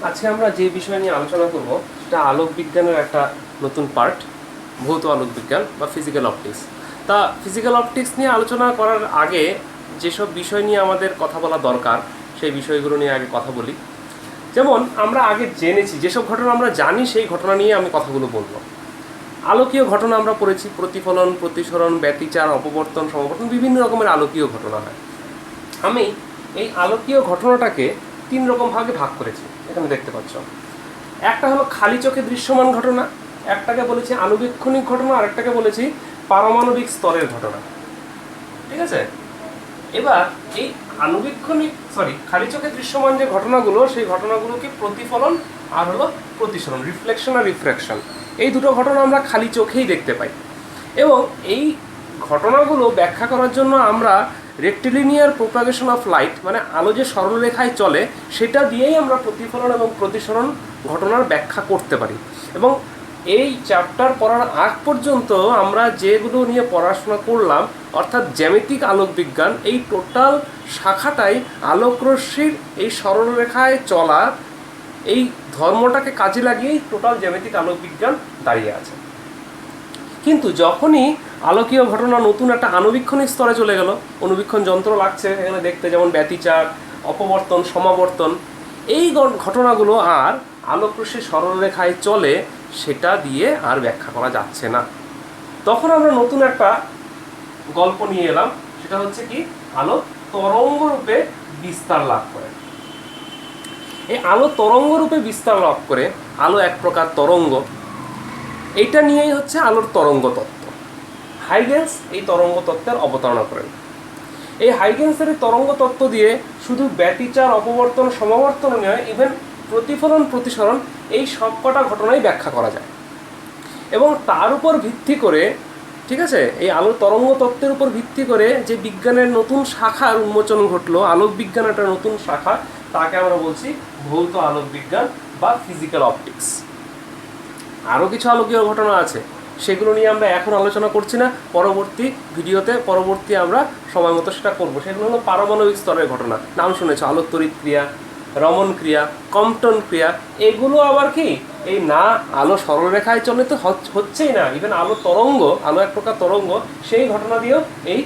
আজকে আমরা যে বিষয় নিয়ে আলোচনা করব সেটা আলোক বিজ্ঞানের একটা নতুন পার্ট, ভৌত আলোক বিজ্ঞান বা ফিজিক্যাল অপটিক্স। তা ফিজিক্যাল অপটিক্স নিয়ে আলোচনা করার আগে যেসব বিষয় নিয়ে আমাদের কথা বলা দরকার সেই বিষয়গুলো নিয়ে আগে কথা বলি। যেমন আমরা আগে জেনেছি, যেসব ঘটনা আমরা জানি সেই ঘটনা নিয়ে আমি কথাগুলো বলবো। আলোকীয় ঘটনা আমরা পড়েছি, প্রতিফলন, প্রতিসরণ, ব্যতিচার, অপবর্তন, সমবর্তন, বিভিন্ন রকমের আলোকীয় ঘটনা হয়। আমি এই আলোকীয় ঘটনাটাকে 3 রকম ভাগে ভাগ করেছি, এখানে দেখতে পাচ্ছ। একটা হলো খালি চোখে দৃশ্যমান ঘটনা, একটাকে বলেছি আণুবীক্ষণিক ঘটনা, আর একটাকে বলেছি পারমাণবিক স্তরের ঘটনা। ঠিক আছে, এবার এই খালি চোখে দৃশ্যমান যে ঘটনাগুলো, সেই ঘটনাগুলোকে প্রতিফলন আর হলো প্রতিসরণ, রিফ্লেকশন আর রিফ্র্যাকশন, এই দুটো ঘটনা আমরা খালি চোখেই দেখতে পাই। এবং এই ঘটনাগুলো ব্যাখ্যা করার জন্য আমরা রেক্টিলিনিয়ার প্রোপাগেশন অফ লাইট, মানে আলো যে সরলরেখায় চলে সেটা দিয়েই আমরা প্রতিফলন এবং প্রতিসরণ ঘটনার ব্যাখ্যা করতে পারি। এবং এই চ্যাপ্টার পড়ার আগ পর্যন্ত আমরা যেগুলো নিয়ে পড়াশোনা করলাম, অর্থাৎ জ্যামিতিক আলোক বিজ্ঞান, এই টোটাল শাখাটাই আলোকরশ্মির এই সরলরেখায় চলা এই ধর্মটাকে কাজে লাগিয়েই টোটাল জ্যামিতিক আলোক বিজ্ঞান দাঁড়িয়ে আছে। কিন্তু যখনই আলোকীয় ঘটনা নতুন একটা আণুবীক্ষণিক স্তরে চলে গেল, অণুবীক্ষণ যন্ত্র লাগছে এখানে দেখতে, যেমন ব্যতিচার, অপবর্তন, সমাবর্তন, এই ঘটনাগুলো আর আলোকরশ্মির সরলরেখায় চলে, সেটা দিয়ে আর ব্যাখ্যা করা যাচ্ছে না। তখন আমরা নতুন একটা গল্প নিয়ে এলাম, সেটা হচ্ছে কি, আলো তরঙ্গ রূপে বিস্তার লাভ করে। এই আলো তরঙ্গ রূপে বিস্তার লাভ করে, আলো এক প্রকার তরঙ্গ, এইটা নিয়েই হচ্ছে আলোর তরঙ্গ তত্ত্ব। হাইগেন্স এই তরঙ্গ তত্ত্বের অবতারণা করেন। এই হাইগেন্সের এই তরঙ্গ তত্ত্ব দিয়ে শুধু ব্যতিচার, অপবর্তন, সমাবর্তন নয়, ইভেন প্রতিফলন, প্রতিসরণ, এই সবকটা ঘটনাই ব্যাখ্যা করা যায়। এবং তার উপর ভিত্তি করে, ঠিক আছে, এই আলোর তরঙ্গ তত্ত্বের উপর ভিত্তি করে যে বিজ্ঞানের নতুন শাখার উন্মোচন ঘটলো, আলোক বিজ্ঞান একটা নতুন শাখা, তাকে আমরা বলছি ভৌত আলোক বিজ্ঞান বা ফিজিক্যাল অপটিক্স। আরও কিছু আলোকীয় ঘটনা আছে, সেগুলো নিয়ে আমরা এখন আলোচনা করছি না, পরবর্তী ভিডিওতে আমরা সময় মতো সেটা করবো। সেগুলো হলো পারমাণবিক স্তরের ঘটনা, নাম শুনেছ, আলোক তড়িৎ ক্রিয়া, রমন ক্রিয়া, কম্পটন ক্রিয়া। এগুলো আবার কি, এই না আলো সরলরেখায় চলে তো হচ্ছেই না, ইভেন আলো তরঙ্গ, আলো এক প্রকার তরঙ্গ, সেই ঘটনা দিয়েও এই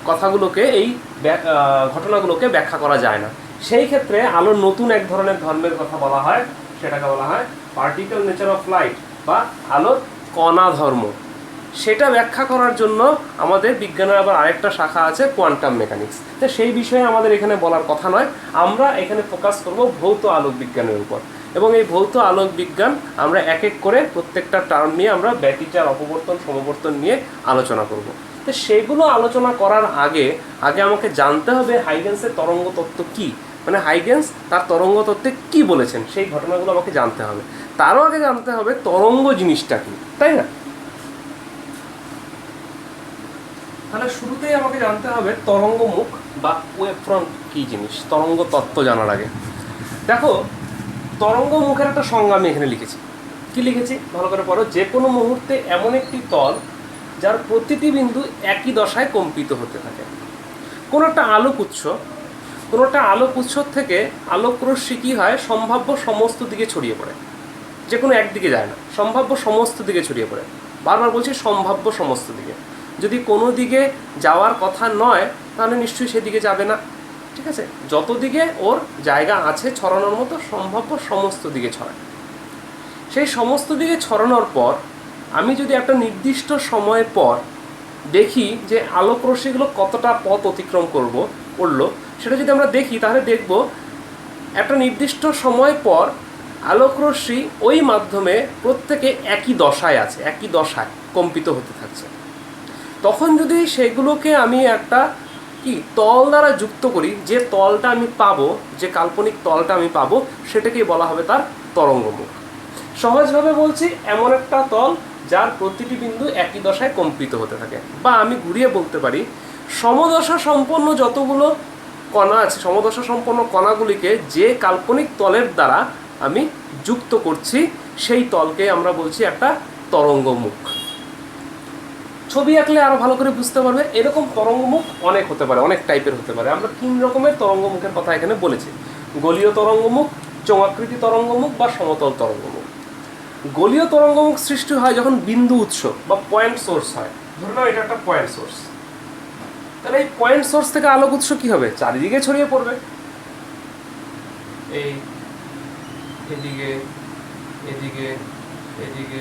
কথাগুলোকে, এই ঘটনাগুলোকে ব্যাখ্যা করা যায় না। সেই ক্ষেত্রে আলোর নতুন এক ধরনের ধর্মের কথা বলা হয়, সেটাকে বলা হয় পার্টিকেল নেচার অফ লাইট বা আলোর কণা ধর্ম। সেটা ব্যাখ্যা করার জন্য আমাদের বিজ্ঞানের আবার আরেকটা শাখা আছে, কোয়ান্টাম মেকানিক্স। তো সেই বিষয়ে আমাদের এখানে বলার কথা নয়, আমরা এখানে ফোকাস করব ভৌত আলোক বিজ্ঞানের উপর। এবং এই ভৌত আলোক বিজ্ঞান আমরা এক এক করে প্রত্যেকটা টার্ম নিয়ে আমরা ব্যতিচার, অপবর্তন, সমবর্তন নিয়ে আলোচনা করব। তো সেগুলো আলোচনা করার আগে আমাকে জানতে হবে হাইগেন্সের তরঙ্গ তত্ত্ব কী, মানে হাইগেন্স তার তরঙ্গ তত্ত্বে কী বলেছেন, সেই ঘটনাগুলো আমাকে জানতে হবে। তারও আগে জানতে হবে তরঙ্গ জিনিসটা কি, তাই না? তাহলে শুরুতেই আমাকে জানতে হবে তরঙ্গ মুখ বা ওয়েভ ফ্রন্ট কী জিনিস, তরঙ্গ তত্ত্ব জানার আগে। দেখো, তরঙ্গ মুখের একটা সংজ্ঞা আমি এখানে লিখেছি। কি লিখেছি ভালো করে পড়ো। যে কোনো মুহূর্তে এমন একটি তল যার প্রতিটি বিন্দু একই দশায় কম্পিত হতে থাকে। কোনো একটা আলোক উৎস থেকে আলোক রশ্মি কী হয়, সম্ভাব্য সমস্ত দিকে ছড়িয়ে পড়ে, যে কোনো একদিকে যায় না, সম্ভাব্য সমস্ত দিকে ছড়িয়ে পড়ে। বারবার বলছি, সম্ভাব্য সমস্ত দিকে। যদি কোনো দিকে যাওয়ার কথা নয় তাহলে নিশ্চয়ই সেদিকে যাবে না। ঠিক আছে, যত দিকে ওর জায়গা আছে ছড়ানোর মতো, সম্ভাব্য সমস্ত দিকে ছড়ায়। সেই সমস্ত দিকে ছড়ানোর পর আমি যদি একটা নির্দিষ্ট সময় পর দেখি যে আলোক রশ্মিগুলো কতটা পথ অতিক্রম করলো, সেটা যদি আমরা দেখি, তাহলে দেখব একটা নির্দিষ্ট সময় পর আলোক রশ্মি ওই মাধ্যমে প্রত্যেকে একই দশায় আছে, একই দশায় কম্পিত হতে থাকছে। তখন যদি সেগুলোকে আমি একটা তল দ্বারা যুক্ত করি, যে তলটা আমি পাবো, যে কাল্পনিক তলটা আমি পাবো, সেটাকেই বলা হবে তার তরঙ্গমুখ। সহজভাবে বলছি, এমন একটা তল যার প্রতিটি বিন্দু একই দশায় কম্পিত হতে থাকে। বা আমি ঘুরিয়ে বলতে পারি, সমদশা সম্পন্ন যতগুলো কণা আছে, সমদশা সম্পন্ন কণাগুলিকে যে কাল্পনিক তলের দ্বারা আমি যুক্ত করছি, সেই তলকে আমরা বলছি একটা তরঙ্গমুখ। ছবি আঁকলে আরও ভালো করে বুঝতে পারবে। এরকম তরঙ্গমুখ অনেক হতে পারে, অনেক টাইপের হতে পারে। আমরা 3 রকমের তরঙ্গমুখের কথা এখানে বলেছি। গোলীয় তরঙ্গমুখ, চোঙাকৃতি তরঙ্গমুখ বা সমতল তরঙ্গমুখ। গোলীয় তরঙ্গমুখ সৃষ্টি হয় যখন বিন্দু উৎস বা পয়েন্ট সোর্স হয়। ধরে নাও এটা একটা পয়েন্ট সোর্স, তাহলে এই পয়েন্ট সোর্স থেকে আলোক উৎস কি হবে, চারিদিকে ছড়িয়ে পড়বে, এই এদিকে এদিকে এদিকে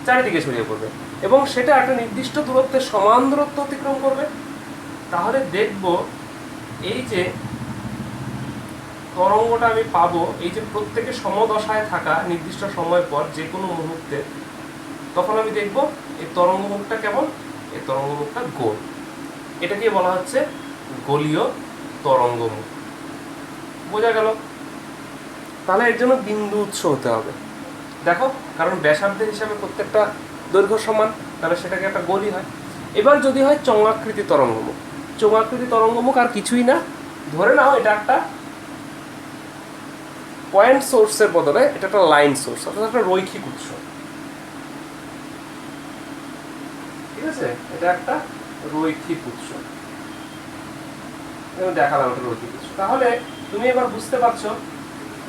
চারিদিকে ছড়িয়ে পড়বে, এবং সেটা একটা নির্দিষ্ট দূরত্বে সমান দূরত্ব অতিক্রম করবে। তাহলে দেখব এই যে তরঙ্গটা আমি পাবো, এই যে প্রত্যেকে সমদশায় থাকা নির্দিষ্ট সময় পর যে কোনো মুহূর্তে, তখন আমি দেখব এই তরঙ্গমুখটা কেমন, এই তরঙ্গমুখটা গোল। এটাকে বলা হচ্ছে গোলীয় তরঙ্গমুখ। বোঝা গেল? তাহলে এর জন্য বিন্দু উৎস হতে হবে, দেখো, কারণ ব্যাসার্ধের হিসাবে প্রত্যেকটা দৈর্ঘ্য সমান, তাহলে সেটাকে একটা গোলই হয়। এবার যদি হয় চোঙাকৃতি তরঙ্গমুখ, চোঙাকৃতি তরঙ্গমুখ আর কিছুই না, ধরে নাও এটা একটা পয়েন্ট সোর্সের বদলে এটা একটা লাইন সোর্স, অর্থাৎ একটা রৈখিক উৎস। ঠিক আছে, এটা একটা রৈখিক উৎস, দেখালাম একটা রৈখিক উৎস। তাহলে তুমি এবার বুঝতে পারছো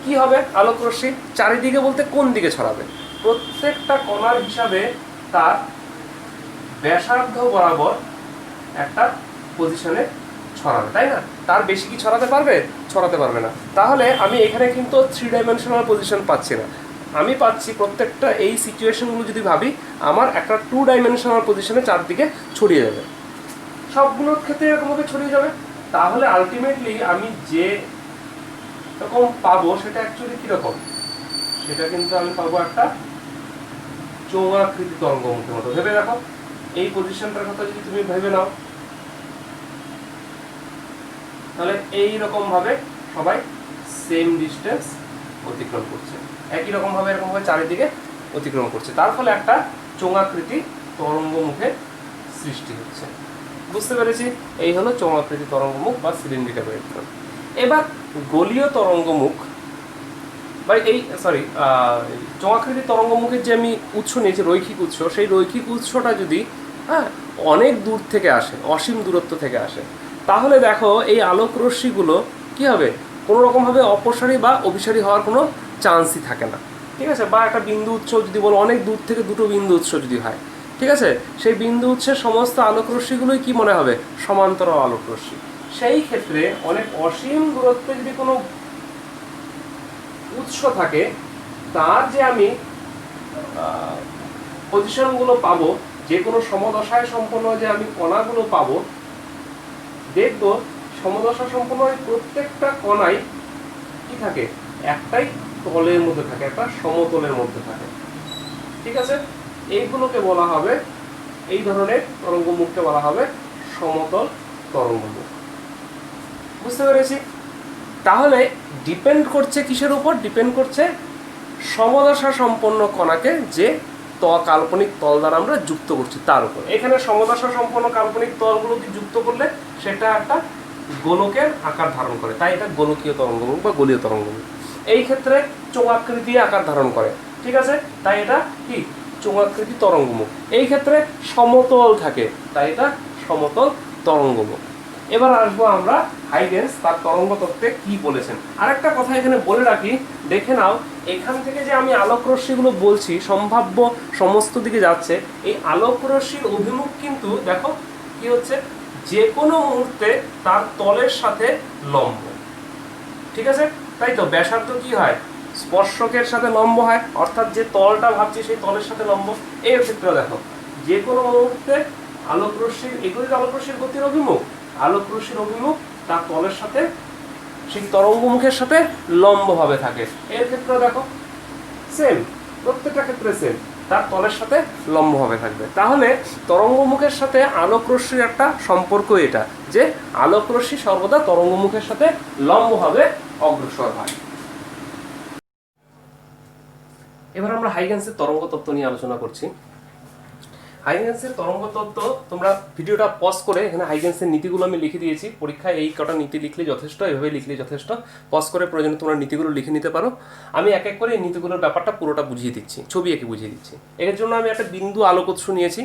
কি হবে, আলোক রশ্মি চারিদিকে বলতে কোন দিকে ছড়াবে, প্রত্যেকটা কণার হিসাবে তার ব্যাসার্ধ বরাবর একটা পজিশনে ছড়াবে, তাই না? তার বেশি কি ছড়াতে পারবে? ছড়াতে পারবে না। তাহলে আমি এখানে কিন্তু 3 ডাইমেনশনাল পজিশন পাচ্ছি না, আমি পাচ্ছি প্রত্যেকটা এই সিচুয়েশনগুলো যদি ভাবি, আমার একটা 2 ডাইমেনশনাল পজিশনে চারদিকে ছড়িয়ে যাবে, সবগুলোর ক্ষেত্রে এরকমভাবে ছড়িয়ে যাবে। তাহলে আলটিমেটলি আমি যে রকম পাবো সেটা অ্যাকচুয়ালি কিরকম, সেটা কিন্তু আমি পাবো একটা চোঙাকৃতি তরঙ্গমুখের মতো। ভেবে দেখো, এই পজিশনটার কথা যদি তুমি ভেবে নাও, তাহলে এইরকম ভাবে সবাই সেম ডিস্টেন্স অতিক্রম করছে, একই রকম ভাবে এরকম ভাবে চারিদিকে অতিক্রম করছে, তার ফলে একটা চোঙাকৃতি তরঙ্গমুখের সৃষ্টি হচ্ছে। বুঝতে পেরেছি? এই হলো চোঙাকৃতি তরঙ্গমুখ বা সিলিন্ড্রিক্যাল ওয়েভফ্রন্ট। এবার গোলীয় তরঙ্গমুখ বা চোঙাকৃতি তরঙ্গমুখের যে আমি উৎস নিয়েছি রৈখিক উৎস, সেই রৈখিক উৎসটা যদি অনেক দূর থেকে আসে, অসীম দূরত্ব থেকে আসে, তাহলে দেখো এই আলোক রশ্মিগুলো কি হবে, কোনো রকমভাবে অপসারী বা অভিসারী হওয়ার কোনো চান্সই থাকে না। ঠিক আছে, বা একটা বিন্দু উৎস যদি বলো, অনেক দূর থেকে দুটো বিন্দু উৎস যদি হয়, ঠিক আছে, সেই বিন্দু উৎসের সমস্ত আলোক রশ্মিগুলোই কি মনে হবে, সমান্তরাল আলোক রশ্মি। সেই ক্ষেত্রে অনেক অসীম দূরত্বে যদি কোনো উৎস থাকে, তার যে আমি পজিশনগুলো পাবো, যে কোনো সমদশায় সম্পন্ন যে আমি কণাগুলো পাবো, দেখব সমদশা সম্পন্ন প্রত্যেকটা কণাই কি থাকে, একটাই তলের মধ্যে থাকে, একটা সমতলের মধ্যে থাকে। ঠিক আছে, এইগুলোকে বলা হবে, এই ধরনের তরঙ্গমুখকে বলা হবে সমতল তরঙ্গমুখ। বুঝতে পেরেছি? তাহলে ডিপেন্ড করছে কিসের উপর, ডিপেন্ড করছে সমদশা সম্পন্ন কণাকে যে কাল্পনিক তল দ্বারা আমরা যুক্ত করছি তার উপর। এখানে সমদশা সম্পন্ন কাল্পনিক তলগুলোকে যুক্ত করলে সেটা একটা গোলকের আকার ধারণ করে, তাই এটা গোলকীয় তরঙ্গমুখ বা গোলীয় তরঙ্গমুখ। এই ক্ষেত্রে চোঙাকৃতি আকার ধারণ করে, ঠিক আছে, তাই এটা কি চোঙাকৃতি তরঙ্গমুখ। এই ক্ষেত্রে সমতল থাকে, তাই এটা সমতল তরঙ্গমুখ। এবার আসবো আমরা হাইগেন্স তার তরঙ্গ তত্ত্বে কি বলেছেন। আরেকটা কথা এখানে বলে রাখি, দেখে নাও, এখান থেকে যে আমি আলোক রশ্মিগুলো বলছি সম্ভাব্য সমস্ত দিকে যাচ্ছে, এই আলোক রশ্মির অভিমুখ কিন্তু দেখো কি হচ্ছে, যে কোনো মুহূর্তে তার তলের সাথে লম্ব। ঠিক আছে, তাই তো ব্যাসার্ধ কি হয়, স্পর্শকের সাথে লম্ব হয়, অর্থাৎ যে তলটা ভাবছি সেই তলের সাথে লম্ব। এই ক্ষেত্রে দেখো যে কোনো মুহূর্তে আলোক রশ্মির, এগুলি আলোক রশ্মির গতির অভিমুখ, আলোক রশ্মির অভিমুখ তার তলের সাথে, সেই তরঙ্গমুখের সাথে লম্বভাবে থাকে। এর ক্ষেত্রে দেখো সেম, প্রত্যেকটা ক্ষেত্রে সেম, তার তলের সাথে লম্বভাবে থাকবে। তাহলে তরঙ্গমুখের সাথে আলোক রশ্মির একটা সম্পর্ক এটা, যে আলোক রশ্মি সর্বদা তরঙ্গমুখের সাথে লম্বভাবে অগ্রসর হয়। এবার আমরা হাইগেন্সের তরঙ্গ তত্ত্ব নিয়ে আলোচনা করছি। হাইগেন্সের তরঙ্গ তত্ত্ব, তোমরা ভিডিওটা পজ করে এখানে হাইগেন্সের নীতিগুলো আমি লিখে দিয়েছি, পরীক্ষায় এই কটা নীতি লিখলে যথেষ্ট, এভাবে লিখলে যথেষ্ট। পজ করে প্রয়োজনে তোমরা নীতিগুলো লিখে নিতে পারো। আমি এক এক করে এই নীতিগুলোর ব্যাপারটা পুরোটা বুঝিয়ে দিচ্ছি, ছবি এঁকে বুঝিয়ে দিচ্ছি। এর জন্য আমি একটা বিন্দু আলোক উৎস নিয়েছি,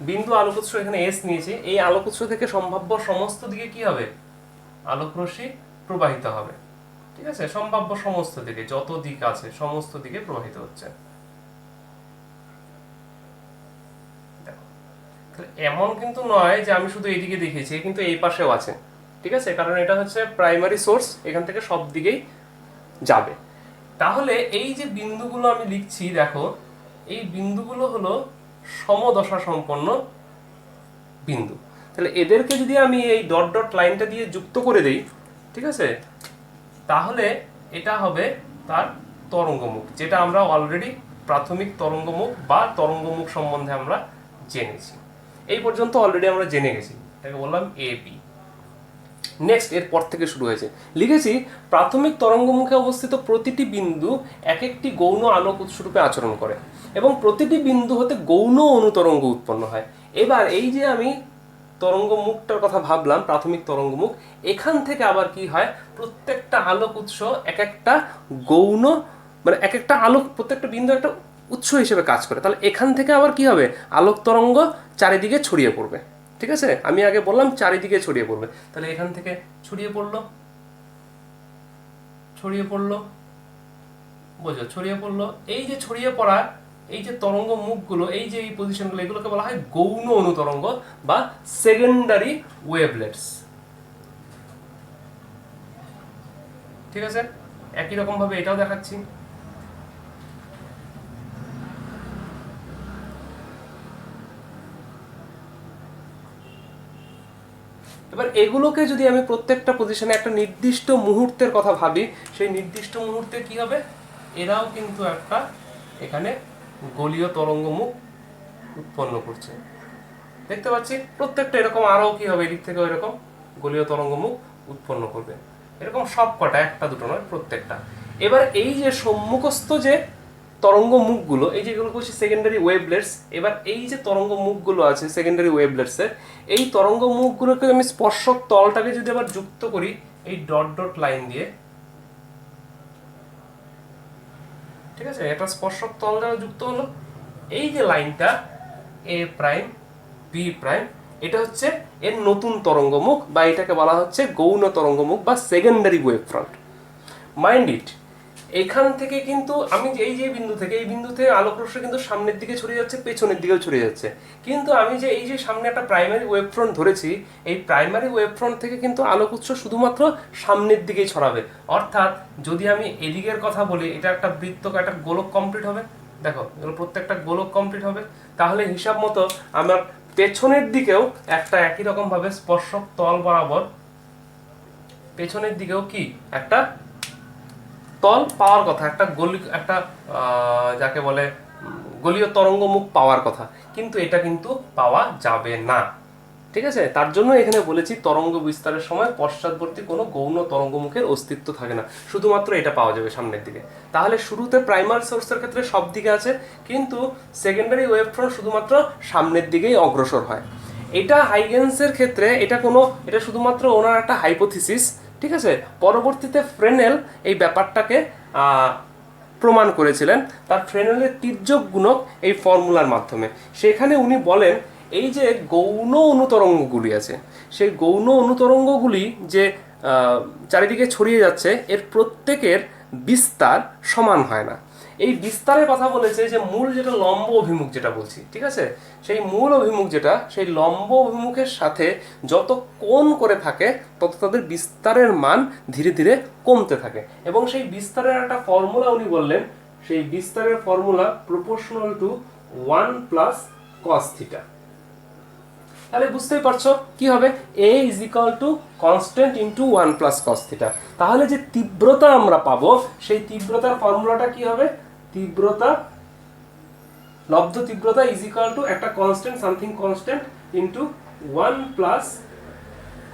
বিন্দু আলোক উৎস এখানে এস নিয়েছি। এই আলোক উৎস থেকে সম্ভাব্য সমস্ত দিকে কি হবে, আলোক রশ্মি প্রবাহিত হবে। ঠিক আছে, সম্ভাব্য সমস্ত দিকে, যত দিক আছে সমস্ত দিকে প্রবাহিত হচ্ছে। এমন কিন্তু নয় যে আমি শুধু এইদিকে দেখিয়েছি, কিন্তু এই পাশেও আছে, ঠিক আছে, কারণ এটা হচ্ছে প্রাইমারি সোর্স, এখান থেকে সব দিকেই যাবে। তাহলে এই যে বিন্দুগুলো আমি লিখছি দেখো, এই বিন্দুগুলো হলো সমদশা সম্পন্ন বিন্দু। তাহলে এদেরকে যদি আমি এই ডট ডট লাইনটা দিয়ে যুক্ত করে দেই, ঠিক আছে, তাহলে এটা হবে তার তরঙ্গমুখ, যেটা আমরা অলরেডি প্রাথমিক তরঙ্গমুখ বা তরঙ্গমুখ সম্বন্ধে আমরা জেনেছি। এই পর্যন্ত অলরেডি আমরা জেনে গেছি, এটাকে বললাম এ বি। নেক্সট এর পর থেকে শুরু হয়েছে, লিখেছি প্রাথমিক তরঙ্গমুখে অবস্থিত প্রতিটি বিন্দু এক একটি গৌণ আলোক উৎসরূপে আচরণ করে এবং প্রতিটি বিন্দু হতে গৌণ অনুতরঙ্গ উৎপন্ন হয়। এবার এই যে আমি তরঙ্গমুখটার কথা ভাবলাম, প্রাথমিক তরঙ্গমুখ, এখান থেকে আবার কি হয়, প্রত্যেকটা আলোক উৎস এক একটা গৌণ, মানে এক একটা আলোক, প্রত্যেকটা বিন্দু একটা উৎস হিসেবে কাজ করে। তাহলে এখান থেকে আবার কি হবে, আলোক তরঙ্গ চারিদিকে ছড়িয়ে পড়বে। ঠিক আছে, আমি আগে বললাম চারিদিকে ছড়িয়ে পড়বে, তাহলে এখান থেকে ছড়িয়ে পড়লো, ছড়িয়ে পড়লো, বোঝো, ছড়িয়ে পড়লো। এই যে ছড়িয়ে পড়া, এই যে তরঙ্গ মুখগুলো, এই যে এই পজিশনগুলো, এগুলোকে বলা হয় গৌণ অনুতরঙ্গ বা সেকেন্ডারি ওয়েভলেটস। ঠিক আছে, একই রকম ভাবে এটাও দেখাচ্ছি। এবার এগুলোকে যদি আমি প্রত্যেকটা পজিশনে একটা নির্দিষ্ট মুহূর্তের কথা ভাবি, সেই নির্দিষ্ট মুহূর্তে কি হবে, এরাও কিন্তু একটা এখানে গোলীয় তরঙ্গমুখ উৎপন্ন করছে। দেখতে পাচ্ছি প্রত্যেকটা এরকম, আরও কি হবে, এদিক থেকে এরকম গোলীয় তরঙ্গমুখ উৎপন্ন করবে, এরকম সব কটা, একটা দুটো নয়, প্রত্যেকটা। এবার এই যে সম্মুখস্থ যে তরঙ্গ মুখগুলো, এই যেগুলো বলছি সেকেন্ডারি ওয়েভলেটস, এবার এই যে তরঙ্গ মুখগুলো আছে সেকেন্ডারি ওয়েভলেটসের, এই তরঙ্গ মুখগুলোকে আমি স্পর্শক তলটাকে যদি আবার যুক্ত করি এই ডট ডট লাইন দিয়ে, ঠিক আছে, এটা স্পর্শক তল দ্বারা যুক্ত হলো। এই যে লাইনটা এ প্রাইম বি প্রাইম, এটা হচ্ছে এর নতুন তরঙ্গমুখ, বা এটাকে বলা হচ্ছে গৌণ তরঙ্গমুখ বা secondary wave front. Mind it, এখান থেকে কিন্তু আমি এই যে বিন্দু থেকে, এই বিন্দু থেকে আলোক রশ্মি কিন্তু সামনের দিকে ছড়িয়ে যাচ্ছে, পেছনের দিকেও ছড়িয়ে যাচ্ছে, কিন্তু আমি যে এই যে সামনে একটা প্রাইমারি ওয়েভ ফ্রন্ট ধরেছি, এই প্রাইমারি ওয়েভ ফ্রন্ট থেকে কিন্তু আলোক উৎস শুধুমাত্র সামনের দিকেই ছড়াবে। অর্থাৎ যদি আমি এদিকের কথা বলি, এটা একটা বৃত্ত, একটা গোলক কমপ্লিট হবে, দেখো এগুলো প্রত্যেকটা গোলক কমপ্লিট হবে, তাহলে হিসাব মতো আমার পেছনের দিকেও একটা একই রকম ভাবে স্পর্শক তল বরাবর পেছনের দিকেও কি একটা তল পাওয়ার কথা, একটা গলি, একটা যাকে বলে গলীয় তরঙ্গমুখ পাওয়ার কথা, কিন্তু এটা কিন্তু পাওয়া যাবে না। ঠিক আছে, তার জন্য এখানে বলেছি তরঙ্গ বিস্তারের সময় পশ্চাৎবর্তী কোনো গৌণ তরঙ্গমুখের অস্তিত্ব থাকে না, শুধুমাত্র এটা পাওয়া যাবে সামনের দিকে। তাহলে শুরুতে প্রাইমারি সোর্সের ক্ষেত্রে সব দিকে আছে, কিন্তু সেকেন্ডারি ওয়েভ ফ্রন্ট শুধুমাত্র সামনের দিকেই অগ্রসর হয়। এটা হাইগেন্সের ক্ষেত্রে এটা শুধুমাত্র ওনার একটা হাইপোথিসিস। ঠিক আছে, পরবর্তীতে ফ্রেনেল এই ব্যাপারটাকে প্রমাণ করেছিলেন তার ফ্রেনেলের তির্যক গুণক এই ফর্মুলার মাধ্যমে। সেখানে উনি বলেন এই যে গৌণ অনুতরঙ্গগুলি আছে, সেই গৌণ অনুতরঙ্গগুলি যে চারিদিকে ছড়িয়ে যাচ্ছে, এর প্রত্যেকের বিস্তার সমান হয় না। এই বিস্তারের কথা বলেছে যে মূল যেটা লম্ব অভিমুখ যেটা বলছি, ঠিক আছে, সেই মূল অভিমুখ যেটা, সেই লম্ব অভিমুখের সাথে যত কোণ করে থাকে তত তাদের বিস্তারের মান ধীরে ধীরে কমতে থাকে। এবং সেই বিস্তারের একটা ফর্মুলা উনি বললেন, সেই বিস্তারের formula proportional to 1 plus cos theta. তাহলে বুঝতেই পারছো কি হবে, a is equal to constant into 1 plus cos theta. তাহলে যে তীব্রতা আমরা পাবো, সেই তীব্রতার ফর্মুলাটা কি হবে, তীব্রতা, লব্ধ তীব্রতা ইজ ইকুয়াল টু একটা constant, something constant, into 1 plus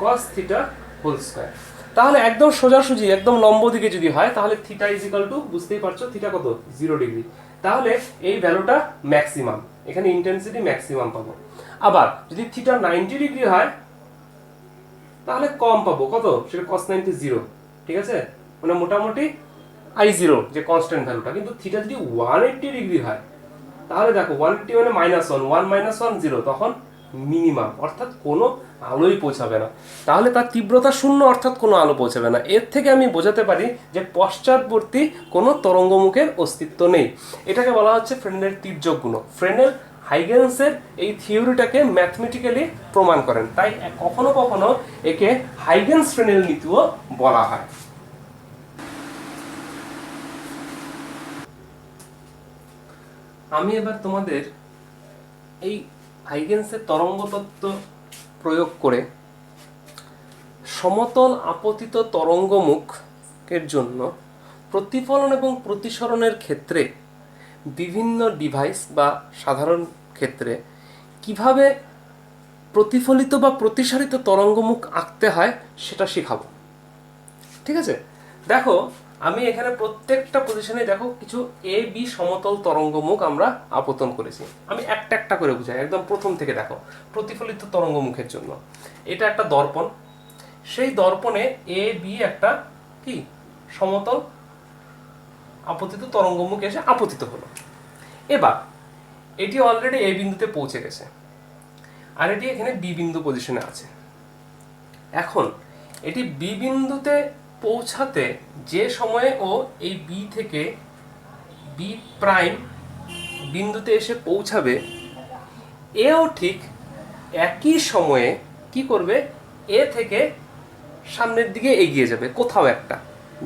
cos theta whole square. তাহলে একদম সোজাসুজি একদম লম্ব দিকে যদি হয়, তাহলে থিটা ইজ ইকুয়াল টু, বুঝতেই পারছো থিটা কত, 0 ডিগ্রি। তাহলে এই ভ্যালুটা ম্যাক্সিমাম, এখানে ইন্টেন্সিটি ম্যাক্সিমাম পাবো। আবার যদি থিটা 90 ডিগ্রি হয় তাহলে কম পাবো, কত, সেটা cos 90 0। ঠিক আছে, মানে মোটামুটি I0 যে কনস্ট্যান্ট ভ্যালুটা। কিন্তু থিটা যদি 180 ডিগ্রি হয় তাহলে দেখো 180 মানে -1, 1 - 1 0, তখন মিনিমাম, অর্থাৎ কোনো আলোই পৌঁছাবে না। তাহলে তার তীব্রতা শূন্য, অর্থাৎ কোনো আলো পৌঁছাবে না। এর থেকে আমি বোঝাতে পারি যে পশ্চাৎবর্তী কোনো তরঙ্গমুখের অস্তিত্ব নেই। এটাকে বলা হচ্ছে ফ্রেনেলের তির্যক গুণক। ফ্রেনেল হাইগেন্সের এই থিওরিটাকে ম্যাথমেটিক্যালি প্রমাণ করেন, তাই কখনো কখনো একে হাইগেন্স ফ্রেনেল নীতিও বলা হয়। আমি এবার তোমাদের এই হাইগেন্সের তরঙ্গ তত্ত্ব প্রয়োগ করে সমতল আপতিত তরঙ্গমুখের জন্য প্রতিফলন এবং প্রতিসরণের ক্ষেত্রে বিভিন্ন ডিভাইস বা সাধারণ ক্ষেত্রে কিভাবে প্রতিফলিত বা প্রতিসারিত তরঙ্গমুখ আঁকতে হয় সেটা শেখাবো। ঠিক আছে, দেখো আমি এখানে প্রত্যেকটা পজিশনে দেখো কিছু এ বি সমতল তরঙ্গমুখ আমরা আপতন করেছি। আমি একটা একটা করে বুঝাই, একদম প্রথম থেকে দেখো। প্রতিফলিত তরঙ্গমুখের জন্য এটা একটা দর্পণ, সেই দর্পণে এ বি একটা কি সমতল আপতিত তরঙ্গমুখ এসে আপতিত হলো। এবার এটি অলরেডি এ বিন্দুতে পৌঁছে গেছে, আর এটি এখানে বি বিন্দু পজিশনে আছে। এখন এটি বি বিন্দুতে পৌঁছাতে যে সময়ে ও এই বি থেকে বি প্রাইম বিন্দুতে এসে পৌঁছাবে, এও ঠিক একই সময়ে কি করবে, এ থেকে সামনের দিকে এগিয়ে যাবে, কোথাও একটা,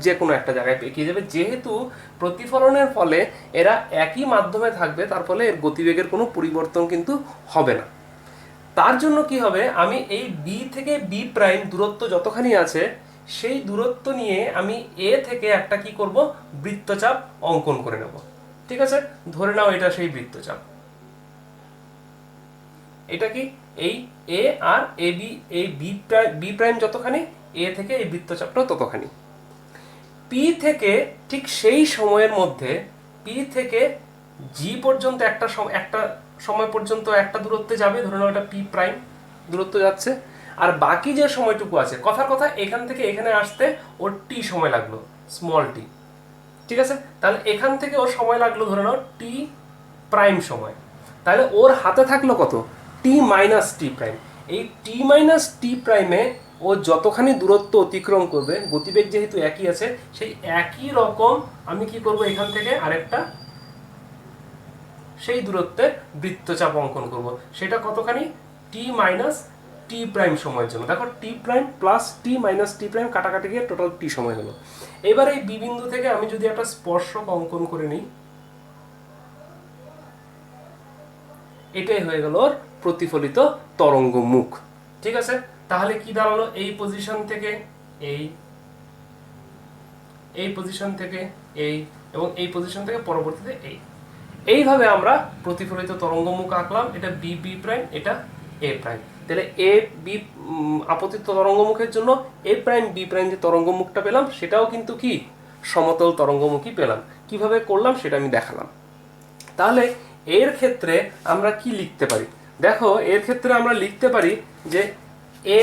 যে কোনো একটা জায়গায় এগিয়ে যাবে। যেহেতু প্রতিফলনের ফলে এরা একই মাধ্যমে থাকবে, তার ফলে এর গতিবেগের কোনো পরিবর্তন কিন্তু হবে না। তার জন্য কি হবে, আমি এই বি থেকে বি প্রাইম দূরত্ব যতখানি আছে সেই দূরত্ব নিয়ে আমি এ থেকে একটা কি করব, বৃত্তচাপ অঙ্কন করে নেব। ঠিক আছে, ধরে নাও এটা সেই বৃত্তচাপ। এটা কি, এই এ আর এ বি, এই বি প্রাইম যতখানি, এ থেকে এই বৃত্তচাপটাও ততখানি। পি থেকে ঠিক সেই সময়ের মধ্যে পি থেকে জি পর্যন্ত একটা সময় পর্যন্ত একটা দূরত্বে যাবে, ধরে নাও এটা পি প্রাইম দূরত্ব যাচ্ছে। আর বাকি যে সময়টুকু আছে, কথার কথা এখান থেকে এখানে আসতে ওর টি সময় লাগলো, স্মল টি। ঠিক আছে, তাহলে এখান থেকে ওর সময় লাগলো ধরে নাও টি প্রাইম সময়। তাহলে ওর হাতে থাকলো কত, টি মাইনাস টি প্রাইম। এই টি মাইনাস টি প্রাইমে ও যতখানি দূরত্ব অতিক্রম করবে, গতিবেগ যেহেতু একই আছে, সেই একই রকম আমি কি করব, এখান থেকে আরেকটা সেই দূরত্বে বৃত্তচাপ অঙ্কন করব। সেটা কতখানি, টি মাইনাস টি প্রাইম সময়ের জন্য। দেখো টি প্রাইম প্লাস টি মাইনাস টি প্রাইম কাটাকাটি গিয়ে টোটাল টি সময় হলো। এবার এই বি বিন্দু থেকে আমি যদি একটা স্পর্শক অঙ্কন করে নিই, এটাই হয়ে গেল প্রতিফলিত তরঙ্গ মুখ। ঠিক আছে, তাহলে কি দাঁড়ালো, এই পজিশন থেকে এই পজিশন থেকে এই, এবং এই পজিশন থেকে পরবর্তীতে এইভাবে আমরা প্রতিফলিত তরঙ্গ মুখ আঁকলাম। এটা বি বি প্রাইম, এটা এ প্রাইম। তাহলে এ বি আপতিত তরঙ্গমুখের জন্য এ প্রাইম বি প্রাইম যে তরঙ্গমুখটা পেলাম, সেটাও কিন্তু কি সমতল তরঙ্গমুখী পেলাম। কিভাবে করলাম সেটা আমি দেখালাম। তাহলে এর ক্ষেত্রে আমরা কি লিখতে পারি, দেখো এর ক্ষেত্রে আমরা লিখতে পারি যে এ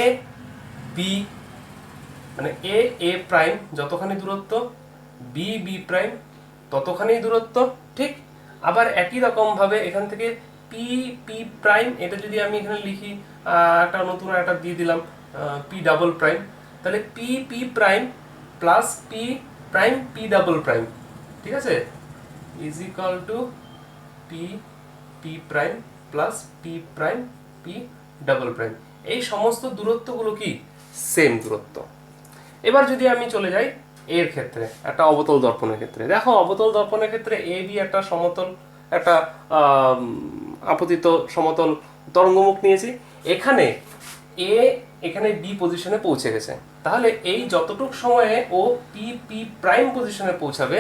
বি মানে এ প্রাইম যতখানি দূরত্ব, বি বি প্রাইম ততখানি দূরত্ব। ঠিক, আবার একই রকম ভাবে এখান থেকে পি পি প্রাইম, এটা যদি আমি এখানে লিখি একটা নতুন একটা দিয়ে দিলাম পি ডাবল প্রাইম, তাহলে P P prime plus P prime P double prime, ঠিক আছে, is equal to P P prime plus P prime P double prime. এই সমস্ত দূরত্বগুলো কি সেম দূরত্ব। এবার যদি আমি চলে যাই এর ক্ষেত্রে, একটা অবতল দর্পণের ক্ষেত্রে, দেখো অবতল দর্পণের ক্ষেত্রে এ বি একটা সমতল, একটা আপতিত সমতল তরঙ্গমুখ নিয়েছি। এখানে এ এখানে বি পজিশনে পৌঁছে গেছে, তাহলে এই যতটুক সময়ে ও পি পি প্রাইম পজিশনে পৌঁছাবে,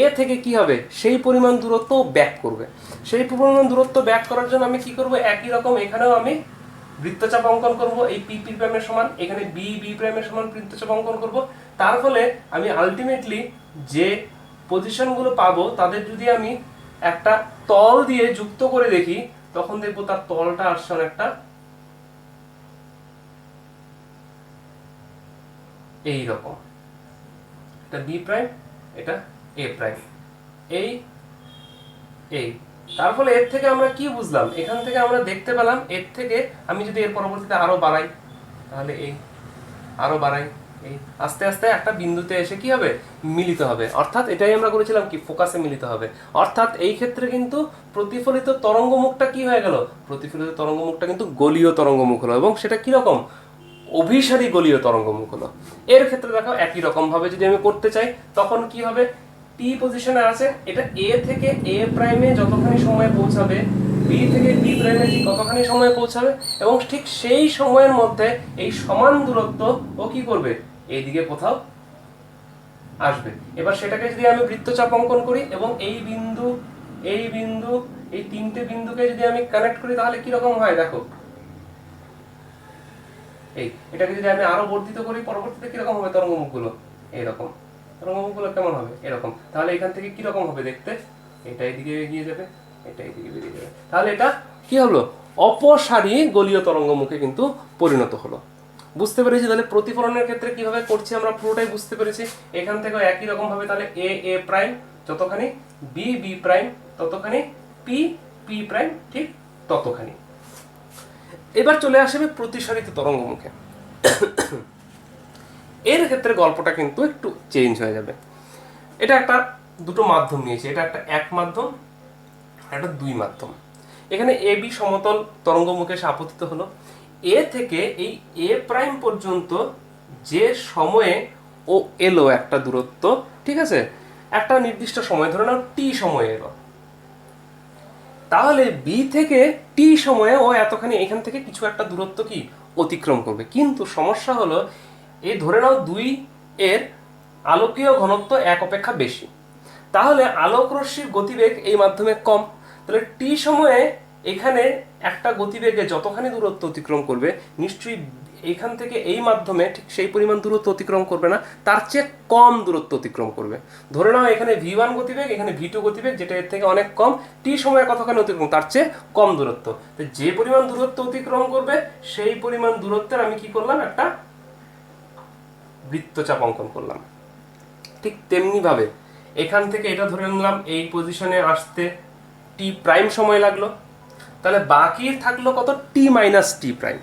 এ থেকে কি হবে, সেই পরিমাণ দূরত্ব ব্যাক করবে। সেই পরিমাণ দূরত্ব ব্যাক করার জন্য আমি কি করব, একই রকম এখানেও আমি বৃত্তচাপ অঙ্কন করব, এই পি পি প্রাইমের সমান, এখানে বি বি প্রাইমের সমান বৃত্তচাপ অঙ্কন করব। তার ফলে আমি আলটিমেটলি যে পজিশনগুলো পাবো তাদের যদি আমি একটা তল দিয়ে যুক্ত করে দেখি, তখন দেখবো তার তলটা আসছে অনেকটা এই রকম। এটা বি প্রাইম, এটা এ প্রাইম, এই তার ফলে এর থেকে আমরা কি বুঝলাম, এখান থেকে আমরা দেখতে পেলাম এর থেকে আমি যদি এর পরবর্তীতে আরো বাড়াই, তাহলে এই আরো বাড়াই, এই আস্তে আস্তে একটা বিন্দুতে এসে কি হবে, মিলিত হবে। অর্থাৎ এটাই আমরা করেছিলাম কি, ফোকাসে মিলিত হবে। অর্থাৎ এই ক্ষেত্রে কিন্তু প্রতিফলিত তরঙ্গমুখটা কি হয়ে গেল, প্রতিফলিত তরঙ্গমুখটা কিন্তু গলীয় তরঙ্গমুখ হলো, এবং সেটা কি রকম, অভিসারী গলীয় তরঙ্গমুখ হলো। এর ক্ষেত্রে দেখো একই রকম ভাবে যদি আমি করতে চাই তখন কি হবে, পি পজিশনে আছে, এটা এ থেকে এ প্রাইমে যতখানি সময় পৌঁছাবে, বি থেকে বি প্রাইমে ঠিক কতখানি সময় পৌঁছাবে, এবং ঠিক সেই সময়ের মধ্যে এই সমান দূরত্ব ও কি করবে, এইদিকে কোথাও আসবে। এবার সেটাকে যদি আমি বৃত্তচাপ অঙ্কন করি এবং এই বিন্দু, এই বিন্দু, এই তিনটে বিন্দুকে যদি আমি কানেক্ট করি তাহলে কি রকম হয় দেখো, এই এটাকে যদি আমি আরো বর্ধিত করি পরবর্তীতে কি রকম হবে তরঙ্গমুখগুলো, এইরকম তরঙ্গমুখগুলো কেমন হবে, এরকম। তাহলে এখান থেকে কি রকম হবে দেখতে, এটা এদিকে এগিয়ে যাবে, এটা এদিকে বেরিয়ে যাবে, তাহলে এটা কি হলো, অপসারী গলীয় তরঙ্গমুখে কিন্তু পরিণত হলো। বুঝতে পেরেছি তাহলে প্রতিফলনের ক্ষেত্রে কিভাবে করছি আমরা পুরোটাই বুঝতে পেরেছি। এখান থেকেও একই রকম ভাবে তাহলে এ এ প্রাইম যতখানি, বি বি প্রাইম ততখানি, পি পি প্রাইম ঠিক ততখানি। এবার চলে আসবে প্রতিসারিত তরঙ্গমুখে। এর ক্ষেত্রে গল্পটা কিন্তু একটু চেঞ্জ হয়ে যাবে। এটা একটা দুটো মাধ্যম নিয়েছি, এটা একটা এক মাধ্যম, একটা দুই মাধ্যম। এখানে এ বি সমতল তরঙ্গমুখে এসে আপতিত হলো। এ থেকে এই এ প্রাইম পর্যন্ত যে সময়ে ও এলো একটা দূরত্ব, ঠিক আছে, একটা নির্দিষ্ট সময়, ধরে নাও টি সময়ে এলো, তাহলে বি থেকে টি সময়ে ও এতখানি এখান থেকে কিছু একটা দূরত্ব কি অতিক্রম করবে। কিন্তু সমস্যা হলো এই ধরে নাও দুই এর আলোকীয় ঘনত্ব এক অপেক্ষা বেশি, তাহলে আলোক রশ্মির গতিবেগ এই মাধ্যমে কম, তাহলে টি সময়ে এখানে একটা গতিবেগে যতখানি দূরত্ব অতিক্রম করবে নিশ্চয়ই এইখান থেকে এই মাধ্যমে ঠিক সেই পরিমাণ দূরত্ব অতিক্রম করবে না, তার চেয়ে কম দূরত্ব অতিক্রম করবে। ধরে নাও এখানে ভি1 গতিবেগ, এখানে ভি2 গতিবেগ, যেটা এর থেকে অনেক কম, টি সময়ে কতখানি অতিক্রম, তার চেয়ে কম দূরত্ব। তো যে পরিমাণ দূরত্ব অতিক্রম করবে সেই পরিমাণ দূরত্বের আমি কি করলাম, একটা বৃত্তচাপ অঙ্কন করলাম। ঠিক তেমনি ভাবে এখান থেকে এটা ধরে নিলাম এই পজিশনে আসতে টি প্রাইম সময় লাগলো, তাহলে বাকি থাকলো কত, টি মাইনাস টি প্রাইম।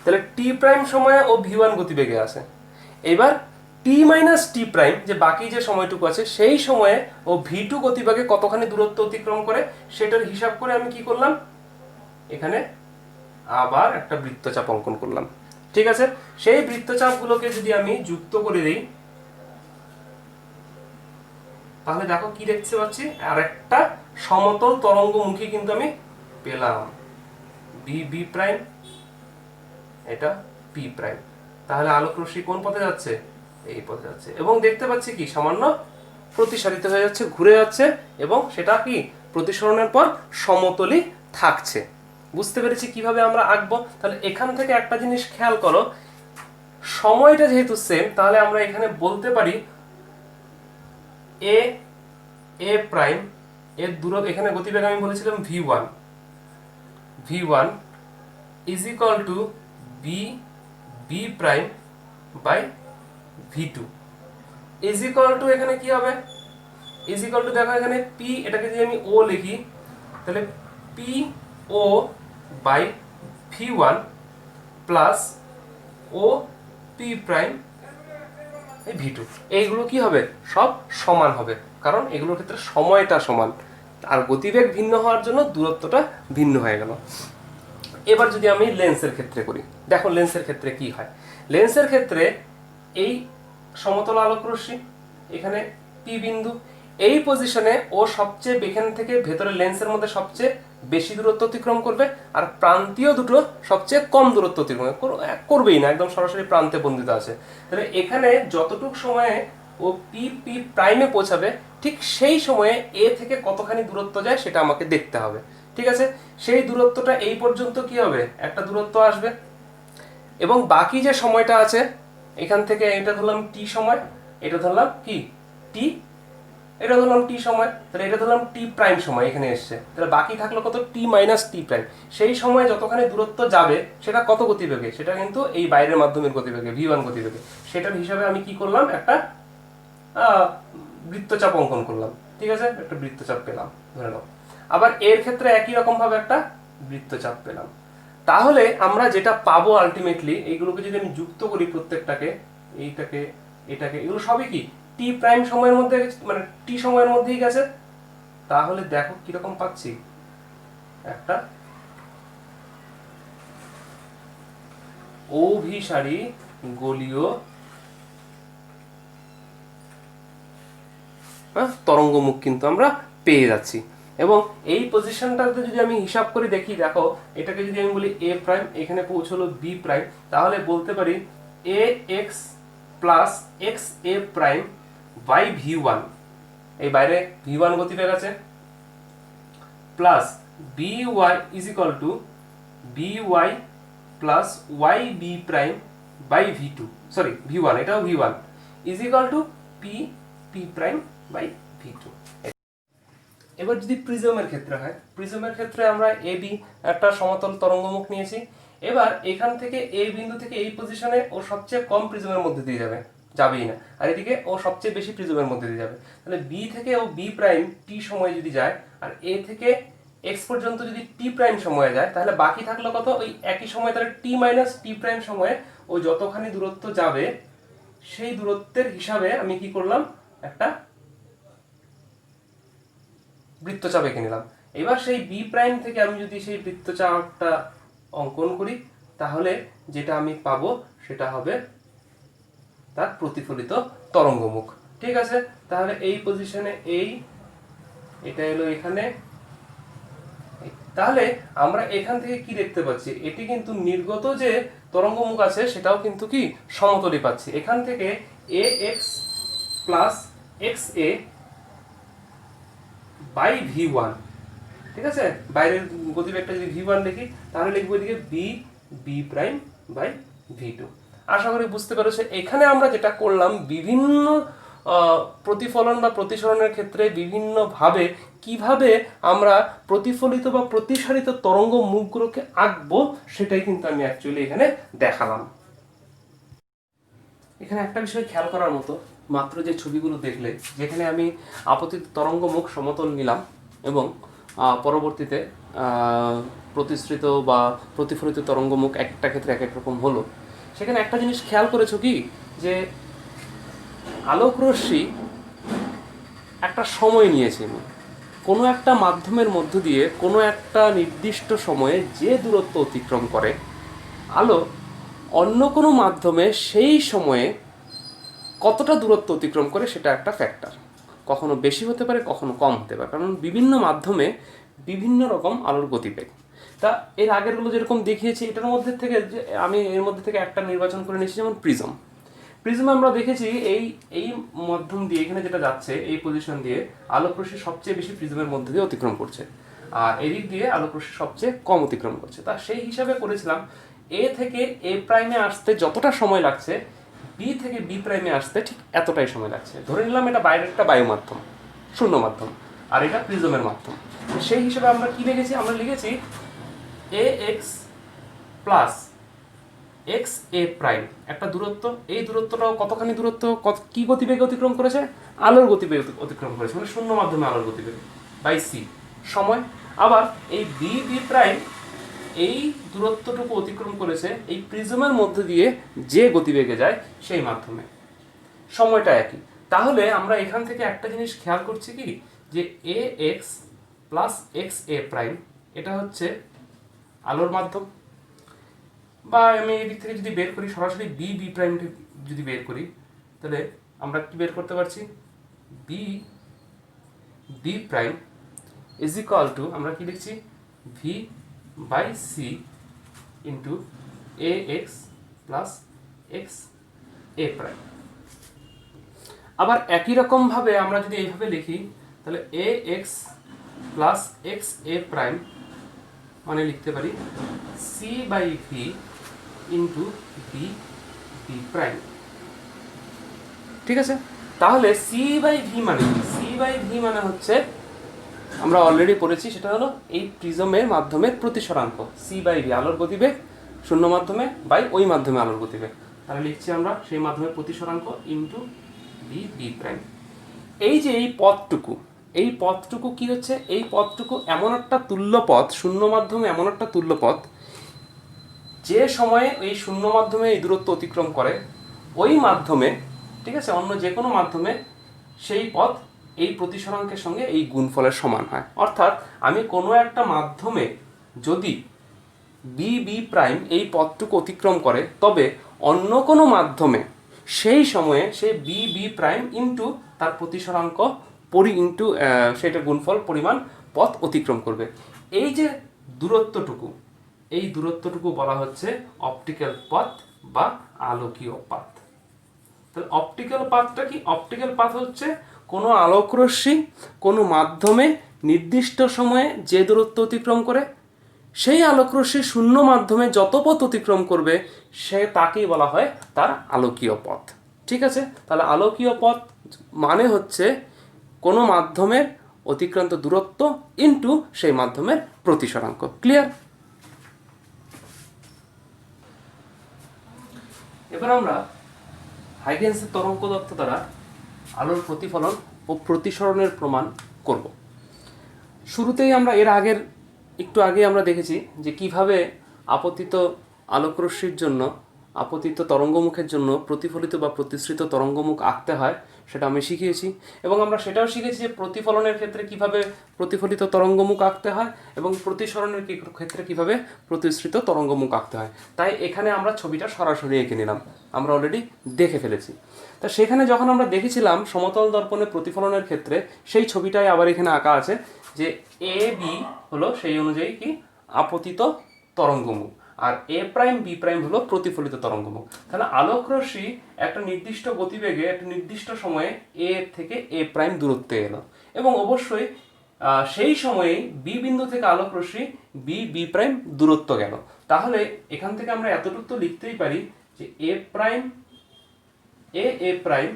তাহলে টি প্রাইম সময়ে ও ভি1 গতিবেগে আছে। এবার টি মাইনাস টি প্রাইম যে বাকি যে সময়টুকু আছে সেই সময়ে ও ভি2 গতিবেগে কতখানি দূরত্ব অতিক্রম করে সেটার হিসাব করে আমি কি করলাম, এখানে আবার একটা বৃত্তচাপ অঙ্কন করলাম। ঠিক আছে, সেই বৃত্তচাপগুলোকে যদি আমি যুক্ত করে দিই তাহলে দেখো কি দেখতে পাচ্ছি, আর একটা সমতল তরঙ্গমুখী কিন্তু আমি পেলাম, বি বি প্রাইম, এটা পি প্রাইম। তাহলে আলোক রশ্মি কোন পথে যাচ্ছে, এই পথে যাচ্ছে, এবং দেখতে পাচ্ছি কি সামান্য প্রতিসারিত হয়ে যাচ্ছে, ঘুরে যাচ্ছে, এবং সেটা কি প্রতিসরণের পর সমতলই থাকছে। বুঝতে পেরেছি কিভাবে আমরা আঁকবো। তাহলে এখান থেকে একটা জিনিস খেয়াল করো, সময়টা যেহেতু সেম তাহলে আমরা এখানে বলতে পারি এ এ প্রাইম এর দূরত্ব, এখানে গতিবেগ আমি বলেছিলাম V one, V one is equal to B B prime by V two is equal to, এখানে কি হবে, ইজ ইকুয়াল টু দেখো এখানে পি, এটাকে যদি আমি ও লিখি তাহলে P O by V one plus O P prime V two. এইগুলো কি হবে, সব সমান হবে, কারণ এগুলোর ক্ষেত্রে সময়টা সমান আর গতিবেগ ভিন্ন হওয়ার জন্য দূরত্বটা ভিন্ন হয়ে গেল। এবার যদি আমি লেন্সের ক্ষেত্রে করি, দেখো লেন্সের ক্ষেত্রে কি হয়। লেন্সের ক্ষেত্রে এই সমতল আলোক রশ্মি, এখানে পি বিন্দু, এই পজিশনে ও সবচেয়ে এখান থেকে ভেতরে লেন্সের মধ্যে সবচেয়ে বেশি দূরত্ব অতিক্রম করবে, আর প্রান্তীয় দুটো সবচেয়ে কম দূরত্ব অতিক্রম করবেই না, একদম সরাসরি প্রান্তে বন্ধিত আছে। তাহলে এখানে যতটুক সময়ে ও পি পি প্রাইমে পৌঁছাবে ঠিক সেই সময়ে এ থেকে কতখানি দূরত্ব যায় সেটা আমাকে দেখতে হবে। ঠিক আছে, সেই দূরত্বটা এই পর্যন্ত কি হবে, একটা দূরত্ব আসবে, এবং বাকি যে সময়টা আছে এখান থেকে এটা ধরলাম টি সময়, এটা ধরলাম কি টি, এটা ধরলাম টি সময়, তাহলে এটা ধরলাম টি প্রাইম সময় এখানে এসছে, তাহলে বাকি থাকলো কত, টি মাইনাস টি প্রাইম। সেই সময় যতখানি দূরত্ব যাবে সেটা কত গতিবেগে, সেটা কিন্তু এই বাইরের মাধ্যমের গতিবেগে ভি1 গতিবেগে, সেটার হিসাবে আমি কি করলাম, একটা বৃত্তচাপ অঙ্কন করলাম। ঠিক আছে, একটা বৃত্তচাপ পেলাম ধরে নাও। আবার এর ক্ষেত্রে একই রকম ভাবে একটা বৃত্তচাপ পেলাম। তাহলে আমরা যেটা পাবো আলটিমেটলি, এইগুলোকে যদি আমি যুক্ত করি প্রত্যেকটাকে, এইটাকে এটাকে, এগুলো সবই কি টি প্রাইম সময়ের মধ্যে, মানে টি সময়ের মধ্যেই গেছে। তাহলে দেখো কিরকম পাচ্ছি, একটা অভিসারী গোলীয় তরঙ্গমুখ কিন্তু আমরা পেয়ে যাচ্ছি। এবং এই পজিশনটাতে যদি আমি হিসাব করে দেখি, দেখো এটাকে যদি আমি বলি এ প্রাইম, এখানে পৌঁছলো বি প্রাইম, তাহলে বলতে পারি A X plus X A prime by V one, এই বাইরে ভি ওয়ান গতিবেগ আছে, plus B Y is equal to B Y plus Y B prime by V two, sorry V one, এটাও V one is equal to P P prime by V two. এবার যদি প্রিজমের ক্ষেত্রে হয়, প্রিজমের ক্ষেত্রে আমরা A B একটা সমতল তরঙ্গমুখ নিয়েছি। এবার এখান থেকে এই বিন্দু থেকে এই পজিশনে ও সবচেয়ে কম প্রিজমের মধ্যে দিয়ে যাবে, যাবেই না, আর এদিকে ও সবচেয়ে বেশি প্রিজমের মধ্যে দিয়ে যাবে। তাহলে বি থেকে ও বি প্রাইম টি সময় যদি যায়, আর এ থেকে এক্স পর্যন্ত যদি টি প্রাইম সময়ে যায়, তাহলে বাকি থাকলো কত, ওই একই সময়, তাহলে টি মাইনাস টি প্রাইম সময়ে ও যতখানি দূরত্ব যাবে সেই দূরত্বের হিসাবে আমি কি করলাম, একটা বৃত্তচাপ এঁকে নিলাম। এবার সেই বি প্রাইম থেকে আমি যদি সেই বৃত্তচাপটা অঙ্কন করি, তাহলে যেটা আমি পাবো সেটা হবে তার প্রতিফলিত তরঙ্গমুখ। ঠিক আছে, তাহলে এই পজিশনে এটা এলো এখানে। তাহলে আমরা এখান থেকে কি দেখতে পাচ্ছি, এটি কিন্তু নির্গত যে তরঙ্গমুখ আছে সেটাও কিন্তু কি সমতলই পাচ্ছি। এখান থেকে A X plus X A by V one, ঠিক আছে, বাইরের গতিবেগটা যদি ভি ওয়ান লিখি, তাহলে লিখবো এদিকে B B prime by V two. আশা করি বুঝতে পেরেছো। এখানে আমরা যেটা করলাম, বিভিন্ন প্রতিফলন বা প্রতিসরণের ক্ষেত্রে বিভিন্নভাবে কিভাবে আমরা প্রতিফলিত বা প্রতিসারিত তরঙ্গ মুখগুলোকে আঁকবো, সেটাই কিন্তু আমি অ্যাকচুয়ালি এখানে দেখালাম। এখানে একটা বিষয় খেয়াল করার মতো, মাত্র যে ছবিগুলো দেখলে, যেখানে আমি আপতিত তরঙ্গ মুখ সমতল নিলাম এবং পরবর্তীতে প্রতিসৃত বা প্রতিফলিত তরঙ্গ মুখ একটা ক্ষেত্রে এক এক রকম হলো, সেখানে একটা জিনিস খেয়াল করেছো কি, যে আলোক রশ্মি একটা সময় নিয়েছি আমি, কোনো একটা মাধ্যমের মধ্য দিয়ে কোনো একটা নির্দিষ্ট সময়ে যে দূরত্ব অতিক্রম করে আলো, অন্য কোনো মাধ্যমে সেই সময়ে কতটা দূরত্ব অতিক্রম করে সেটা একটা ফ্যাক্টর। কখনো বেশি হতে পারে, কখনো কম হতে পারে, কারণ বিভিন্ন মাধ্যমে বিভিন্ন রকম আলোর গতিবেগ। তা এর আগেরগুলো যেরকম দেখিয়েছি, এটার মধ্যে থেকে আমি এর মধ্যে থেকে একটা নির্বাচন করে নিয়েছি, যেমন প্রিজম। প্রিজম আমরা দেখেছি এই মাধ্যম দিয়ে, এখানে যেটা যাচ্ছে এই পজিশন দিয়ে আলোক রশ্মি সবচেয়ে বেশি প্রিজমের মধ্যে দিয়ে অতিক্রম করছে, আর এদিক দিয়ে আলোক রশ্মি সবচেয়ে কম অতিক্রম করছে। তা সেই হিসাবে করেছিলাম এ থেকে এ প্রাইমে আসতে যতটা সময় লাগছে, বি থেকে বি প্রাইমে আসতে ঠিক এতটাই সময় লাগছে। ধরে নিলাম এটা বাইরের একটা বায়ু মাধ্যম, শূন্য মাধ্যম, আর এটা প্রিজমের মাধ্যম। সেই হিসাবে আমরা কি লিখেছি, আমরা লিখেছি এ X plus X A prime একটা দূরত্ব, এই দূরত্বটাও কতখানি দূরত্ব, কি গতিবেগে অতিক্রম করেছে, আলোর গতিবেগ অতিক্রম করেছে, মানে শূন্য মাধ্যমে আলোর গতিবেগ বাই সি সময়। আবার এই বি বি প্রাইম এই দূরত্বটুকু অতিক্রম করেছে এই প্রিজমের মধ্যে দিয়ে যে গতিবেগে যায় সেই মাধ্যমে, সময়টা একই। তাহলে আমরা এখান থেকে একটা জিনিস খেয়াল করছি কি, যে এ X plus X A prime এটা হচ্ছে আলোর মাধ্যম, বা আমি এই দিক থেকে যদি বের করি সরাসরি বি বি প্রাইম যদি বের করি, তাহলে আমরা কি বের করতে পারছি, B B prime is equal to, আমরা কি লিখছি, V by C into A X plus X A prime. আবার একই রকমভাবে আমরা যদি এইভাবে লিখি, তাহলে A X plus X A prime মানে লিখতে পারি C by V into B B prime. ঠিক আছে, তাহলে সি বাই ভি মানে কি, সি বাই ভি মানে হচ্ছে আমরা অলরেডি পড়েছি, সেটা হলো এই প্রিজমের মাধ্যমের প্রতিসরাঙ্ক, সি বাই ভি আলোর গতিবেগ শূন্য মাধ্যমে বাই ওই মাধ্যমে আলোর গতিবেগ, তাহলে লিখছি আমরা সেই মাধ্যমের প্রতিসরাঙ্ক ইন্টু বি বি প্রাইম। এই যে এই পদটুকু, এই পথটুকু কি হচ্ছে, এই পথটুকু এমন একটা তুল্য পথ, শূন্য মাধ্যমে এমন একটা তুল্য পথ যে সময়ে এই শূন্য মাধ্যমে এই দূরত্ব অতিক্রম করে ওই মাধ্যমে, ঠিক আছে, অন্য যে কোনো মাধ্যমে সেই পথ এই প্রতিসরাঙ্কের সঙ্গে এই গুণফলের সমান হয়। অর্থাৎ আমি কোনো একটা মাধ্যমে যদি বি বি প্রাইম এই পথটুকু অতিক্রম করে, তবে অন্য কোনো মাধ্যমে সেই সময়ে সে বি বি প্রাইম ইন্টু তার প্রতিসরাঙ্ক ইন্টু সেটা গুণফল পরিমাণ পথ অতিক্রম করবে। এই যে দূরত্বটুকু, এই দূরত্বটুকু বলা হচ্ছে অপটিক্যাল পাথ বা আলোকীয় পাথ। তাহলে অপটিক্যাল পাথটা কি? অপটিক্যাল পাথ হচ্ছে কোনো আলোকরশ্মি কোনো মাধ্যমে নির্দিষ্ট সময়ে যে দূরত্ব অতিক্রম করে, সেই আলোকরশ্মি শূন্য মাধ্যমে যত পথ অতিক্রম করবে সে তাকেই বলা হয় তার আলোকীয় পথ। ঠিক আছে, তাহলে আলোকীয় পথ মানে হচ্ছে কোনো মাধ্যমের অতিক্রান্ত দূরত্ব ইন্টু সেই মাধ্যমের প্রতিসরাঙ্ক। ক্লিয়ার? এবার আমরা হাইগেন্সের তরঙ্গ তত্ত্ব দ্বারা আলোর প্রতিফলন ও প্রতিসরণের প্রমাণ করব। শুরুতেই আমরা একটু আগে আমরা দেখেছি যে কিভাবে আপতিত আলোকরশ্মির জন্য, আপতিত তরঙ্গমুখের জন্য প্রতিফলিত বা প্রতিসৃত তরঙ্গমুখ আঁকতে হয়, সেটা আমি শিখিয়েছি। এবং আমরা সেটাও শিখেছি যে প্রতিফলনের ক্ষেত্রে কিভাবে প্রতিফলিত তরঙ্গমুখ আঁকতে হয় এবং প্রতিসরণের ক্ষেত্রে কিভাবে প্রতিসৃত তরঙ্গমুখ আঁকতে হয়। তাই এখানে আমরা ছবিটা সরাসরি এঁকে নিলাম, আমরা অলরেডি দেখে ফেলেছি। তা সেখানে যখন আমরা দেখেছিলাম সমতল দর্পণে প্রতিফলনের ক্ষেত্রে, সেই ছবিটাই আবার এখানে আঁকা আছে যে এ বি হলো সেই অনুযায়ী কি আপতিত তরঙ্গমুখ, আর এ প্রাইম বি প্রাইম হলো প্রতিফলিত তরঙ্গমুখ। তাহলে আলোকরশ্মি একটা নির্দিষ্ট গতিবেগে একটা নির্দিষ্ট সময়ে এ থেকে এ প্রাইম দূরত্বে এলো, এবং অবশ্যই সেই সময়ে বি বিন্দু থেকে আলোকরশ্মি বি বি প্রাইম দূরত্ব গেল। তাহলে এখান থেকে আমরা এতটুকু তো লিখতেই পারি যে A prime A prime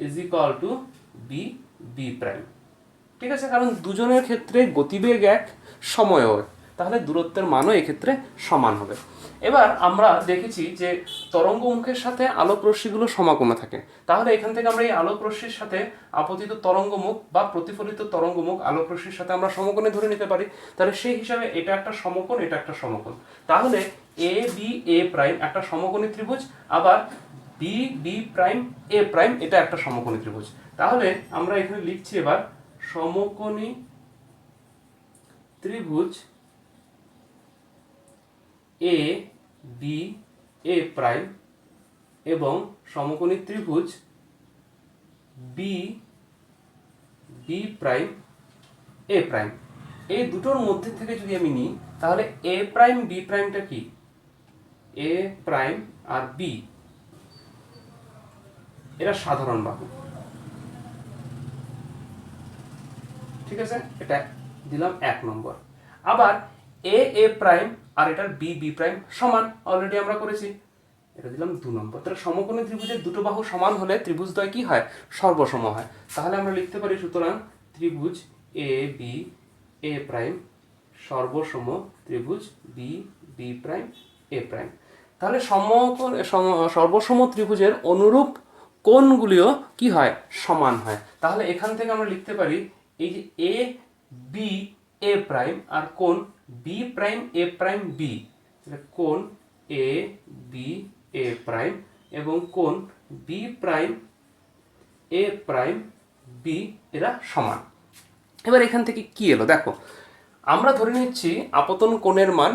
is equal to B B prime. ঠিক আছে, কারণ দুজনের ক্ষেত্রে গতিবেগ এক, সময়ও এক, তাহলে দূরত্বের মানও এক্ষেত্রে সমান হবে। এবার আমরা দেখেছি যে তরঙ্গমুখের সাথে আলোক রশ্মিগুলো সমাকোণে থাকে, তাহলে এখান থেকে আমরা এই আলোক রশ্মির সাথে আপতিত তরঙ্গমুখ বা প্রতিফলিত তরঙ্গমুখ আলোক রশ্মির সাথে আমরা সমকোণে ধরে নিতে পারি। তাহলে সেই হিসাবে এটা একটা সমকোণ, এটা একটা সমকোণ। তাহলে এ বি এ প্রাইম একটা সমকোণী ত্রিভুজ, আবার B B prime A prime এটা একটা সমকোণী ত্রিভুজ। তাহলে আমরা এখানে লিখছি এবার সমকোণী ত্রিভুজ এ বি এ প্রাইম এবং সমকোণী ত্রিভুজ B B prime A prime. এই দুটোর মধ্যে থেকে যদি আমি নিই, তাহলে এ প্রাইম বি প্রাইমটা কি? এ প্রাইম আর বি এরা সাধারণ বাহু। ঠিক আছে, এটা দিলাম 1 নম্বর। আবার এ এ প্রাইম আর এটার বি বি প্রাইম সমান, অলরেডি আমরা করেছি, এটা দিলাম 2 নম্বর। তাহলে সমকোণী ত্রিভুজের দুটো বাহু সমান হলে ত্রিভুজদ্বয় কি হয়? সর্বসম হয়। তাহলে আমরা লিখতে পারি সুতরাং ত্রিভুজ এ বি এ প্রাইম সর্বসম ত্রিভুজ B B prime A prime. তাহলে সর্বসম ত্রিভুজের অনুরূপ কোণগুলিও কি হয়? সমান হয়। তাহলে এখান থেকে আমরা লিখতে পারি এই যে এ বি এ প্রাইম আর কোণ B prime A prime B, কোণ এ বি এ প্রাইম এবং কোণ B prime A prime B এরা সমান। এবার এখান থেকে কি এলো দেখো, আমরা ধরে নিচ্ছি আপতন কোণের মান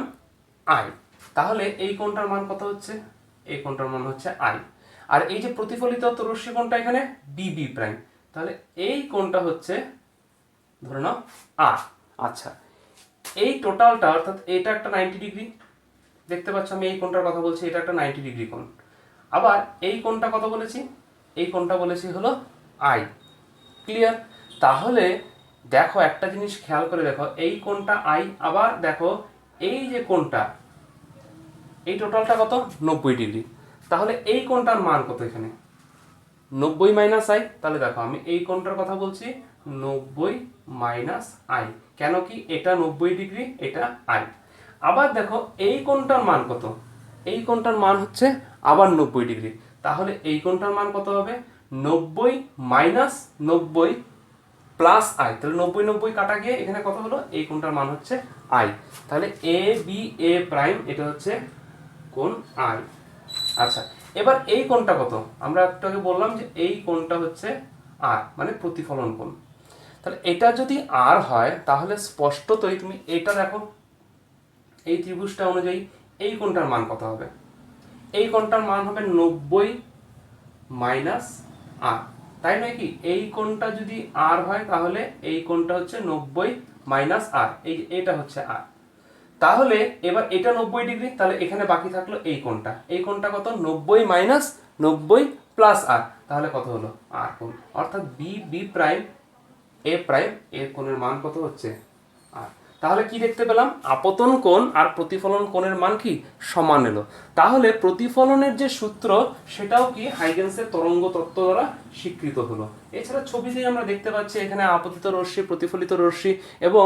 আই। তাহলে এই কোণটার মান কত হচ্ছে? এই কোণটার মান হচ্ছে আই। আর এই যে প্রতিফলিত রশ্মি কোণটা এখানে বি বি প্রাইম, তাহলে এই কোণটা হচ্ছে ধরে নাও আর। আচ্ছা, এই টোটালটা অর্থাৎ এটা একটা 90 ডিগ্রি, দেখতে পাচ্ছ আমি এই কোণটার কথা বলছি, এটা একটা 90 ডিগ্রি কোণ। আবার এই কোণটা কত বলেছি? এই কোণটা বলেছি হলো আই। ক্লিয়ার? তাহলে দেখো একটা জিনিস খেয়াল করে দেখো, এই কোণটা আই, আবার দেখো এই যে কোণটা, এই টোটালটা কত? 90 ডিগ্রি। তাহলে এই কোণটার মান কত এখানে? 90 মাইনাস আই। তাহলে দেখো আমি এই কোণটার কথা বলছি 90 মাইনাস আই, কেন কি এটা 90 ডিগ্রি, এটা আই। আবার দেখো এই কোণটার মান কত? এই কোণটার মান হচ্ছে আবার 90 ডিগ্রি। তাহলে এই কোণটার মান কত হবে? 90 মাইনাস 90 প্লাস আই, তাহলে 90 কাটা গিয়ে এখানে কত হলো, এই কোণটার মান হচ্ছে আই। তাহলে এ বি এ প্রাইম এটা হচ্ছে কোণ আই। আচ্ছা, এবার এই কোণটা কত, আমরা একটু আগে বললাম যে এই কোণটা হচ্ছে আর, মানে প্রতিফলন কোণ। তাহলে এটা যদি আর হয় তাহলে স্পষ্টতই তুমি এটা দেখো, এই ত্রিভুজটা অনুযায়ী এই কোণটার মান কত হবে, এই কোণটার মান হবে 90 মাইনাস আর, তাই নয় কি? এই কোণটা যদি আর হয় তাহলে এই কোণটা হচ্ছে 90 মাইনাস আর, এইটা হচ্ছে আর। তাহলে এবার এটা 90 ডিগ্রি, তাহলে এখানে বাকি থাকলো এই কোণটা, এই কোণটা কত, 90 মাইনাস 90 প্লাস আর, তাহলে কত হলো, আর কোণ। অর্থাৎ B B prime A prime এর কোণের মান কত হচ্ছে আর। তাহলে কি দেখতে পেলাম, আপতন কোণ আর প্রতিফলন কোণের মান কি সমান এলো। তাহলে প্রতিফলনের যে সূত্র সেটাও কি হাইগেন্সের তরঙ্গ তত্ত্ব দ্বারা স্বীকৃত হলো। এছাড়া ছবিতেই আমরা দেখতে পাচ্ছি এখানে আপতিত রশ্মি, প্রতিফলিত রশ্মি এবং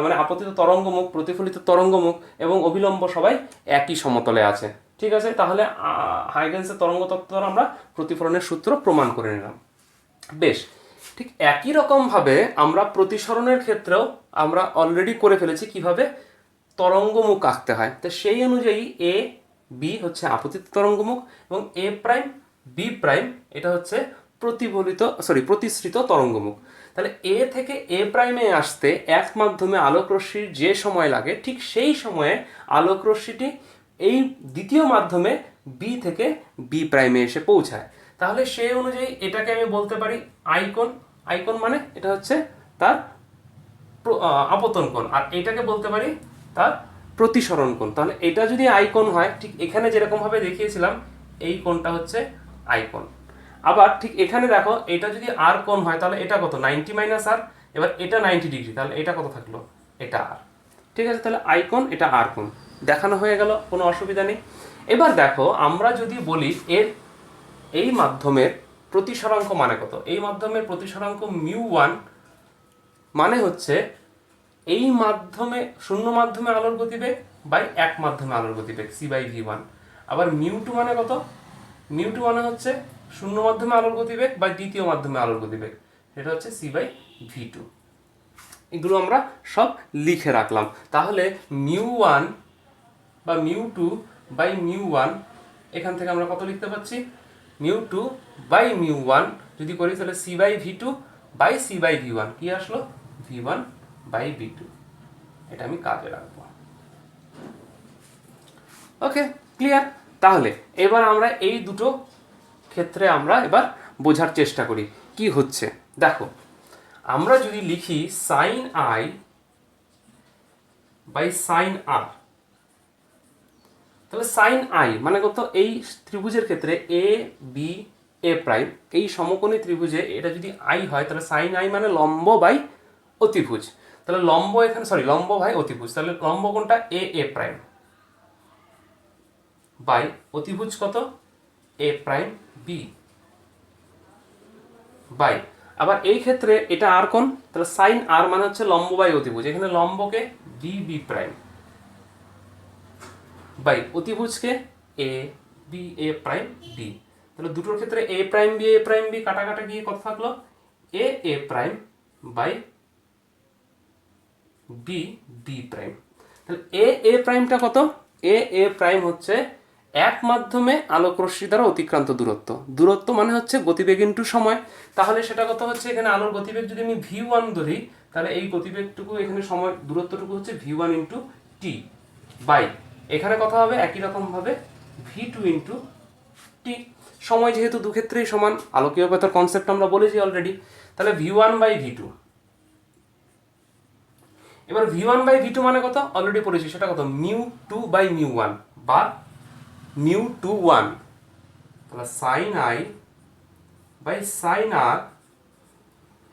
মানে আপতিত তরঙ্গমুখ, প্রতিফলিত তরঙ্গমুখ এবং অভিলম্ব সবাই একই সমতলে আছে। ঠিক আছে, তাহলে হাইগেন্সের তরঙ্গ তত্ত্ব দ্বারা আমরা প্রতিফলনের সূত্র প্রমাণ করে নিলাম। বেশ, ঠিক একই রকমভাবে আমরা প্রতিসরণের ক্ষেত্রেও আমরা অলরেডি করে ফেলেছি কিভাবে তরঙ্গমুখ আঁকতে হয়। তো সেই অনুযায়ী এ বি হচ্ছে আপতিত তরঙ্গমুখ এবং এ প্রাইম বি প্রাইম এটা হচ্ছে প্রতিসৃত তরঙ্গমুখ। তাহলে এ থেকে এ প্রাইমে আসতে এক মাধ্যমে আলোক রশ্মির যে সময় লাগে, ঠিক সেই সময়ে আলোক রশ্মিটি এই দ্বিতীয় মাধ্যমে বি থেকে বি প্রাইমে এসে পৌঁছায়। তাহলে সেই অনুযায়ী এটাকে আমি বলতে পারি আইকন। আইকন মানে এটা হচ্ছে তার আপতন কোণ, আর এটাকে বলতে পারি তার প্রতিসরণ কোণ। তাহলে এটা যদি আইকন হয়, ঠিক এখানে যেরকম ভাবে দেখিয়েছিলাম এই কোণটা হচ্ছে আইকন। আবার ঠিক এখানে দেখো এটা যদি আর কোণ হয় তাহলে এটা কত, 90 মাইনাস আর। এবার এটা 90 ডিগ্রি, তাহলে এটা কত থাকলো, এটা আর। ঠিক আছে, তাহলে আইকন এটা আর কোণ দেখানো হয়ে গেল, কোনো অসুবিধা নেই। এবার দেখো আমরা যদি বলি এর এই মাধ্যমের প্রতিসরাঙ্ক মানে কত, এই মাধ্যমের প্রতিসরাঙ্ক μ1 মানে হচ্ছে এই মাধ্যমে শূন্য মাধ্যমে আলোর গতিবেগ বাই এক মাধ্যমে আলোর গতিবেগ c/v1। আবার μ2 মানে কত, μ2 মানে হচ্ছে শূন্য মাধ্যমে আলোর গতিবেগ বা দ্বিতীয় মাধ্যমে আলোর গতিবেগ, সেটা হচ্ছে c/v2। এগুলো আমরা সব লিখে রাখলাম। তাহলে μ1 বা μ2 বাই μ1 এখান থেকে আমরা কত লিখতে পাচ্ছি, μ2 বাই μ1 যদি করি তাহলে c/v2 বাই c/v1 কি আসলো, v1 বাই v2। এটা আমি কাজে রাখবো। ওকে, ক্লিয়ার। তাহলে এবার আমরা এই দুটো ক্ষেত্রে আমরা এবার বোঝার চেষ্টা করি কি হচ্ছে। দেখো আমরা যদি লিখি সাইন আই বাই সাইন আর, তাহলে সাইন আই মানে কত, এই ত্রিভুজের ক্ষেত্রে এ বি এ প্রাইম এই সমকোণী ত্রিভুজে এটা যদি আই হয় তাহলে সাইন আই মানে লম্ব বাই অতিভুজ। তাহলে লম্ব এখানে লম্ব বাই অতিভুজ, তাহলে লম্ব কোণটা এ এ প্রাইম বাই অতিভুজ কত, এ প্রাইম বি বাই, আবার এই ক্ষেত্রে এটা আর কোণ, তাহলে সাইন আর মানে হচ্ছে লম্ব বাই অতিভুজ, এখানে লম্বকে বি বি প্রাইম বাই অতিভুজকে A B A prime B. তাহলে দুটোর ক্ষেত্রে এ প্রাইম বি কাটা গিয়ে কত থাকলো, A A prime by B B prime. তাহলে এ এ প্রাইমটা কত, এ এ প্রাইম হচ্ছে এক মাধ্যমে আলোক রশ্মি দ্বারা অতিক্রান্ত দূরত্ব। দূরত্ব মানে হচ্ছে গতিবেগ ইন্টু সময়। তাহলে সেটা কত হচ্ছে, এখানে আলোর গতিবেগ যদি আমি v1 ধরি তাহলে এই গতিবেগটুকু এখানে সময় দূরত্বটুকু হচ্ছে v1 ইন্টু টি বাই এখানে কথা হবে একই রকম ভাবে v2 ইন্টু টি। সময় যেহেতু দু ক্ষেত্রেই সমান, আলোকীয় বেতার কনসেপ্ট আমরা বলেছি অলরেডি। তাহলে v1 বাই v2, এবার v1 বাই v2 মানে কত অলরেডি পড়েছি, সেটা কত μ2 বাই μ1 বা μ21। তাহলে sine I by sine R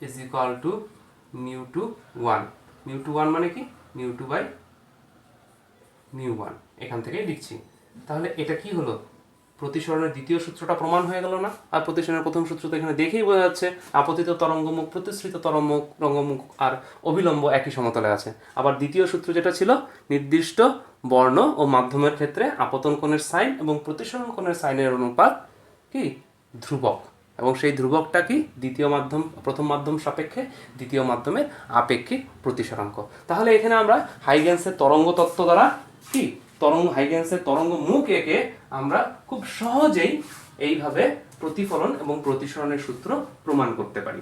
is equal to μ21। μ21 মানে কি, μ2 বাই μ1, এখান থেকে লিখছি। তাহলে এটা কি হলো, প্রতিসরণের দ্বিতীয় সূত্রটা প্রমাণ হয়ে গেল না? আর প্রতিসরণের প্রথম সূত্র তো এখানে দেখেই বোঝা যাচ্ছে, আপতিত তরঙ্গমুখ, প্রতিসৃত তরঙ্গমুখ আর অভিলম্ব একই সমতলে আছে। আবার দ্বিতীয় সূত্র যেটা ছিল, নির্দিষ্ট বর্ণ ও মাধ্যমের ক্ষেত্রে আপতন কোণের সাইন এবং প্রতিসরণ কোণের সাইনের অনুপাত কি ধ্রুবক। এবং সেই ধ্রুবকটা কি প্রথম মাধ্যম সাপেক্ষে দ্বিতীয় মাধ্যমের আপেক্ষিক প্রতিসরাঙ্ক। তাহলে এখানে আমরা হাইগেন্সের তরঙ্গ তত্ত্ব দ্বারা কি হাইগেন্সের তরঙ্গ মুখ এঁকে আমরা খুব সহজেই এইভাবে প্রতিফলন এবং প্রতিসরণের সূত্র প্রমাণ করতে পারি।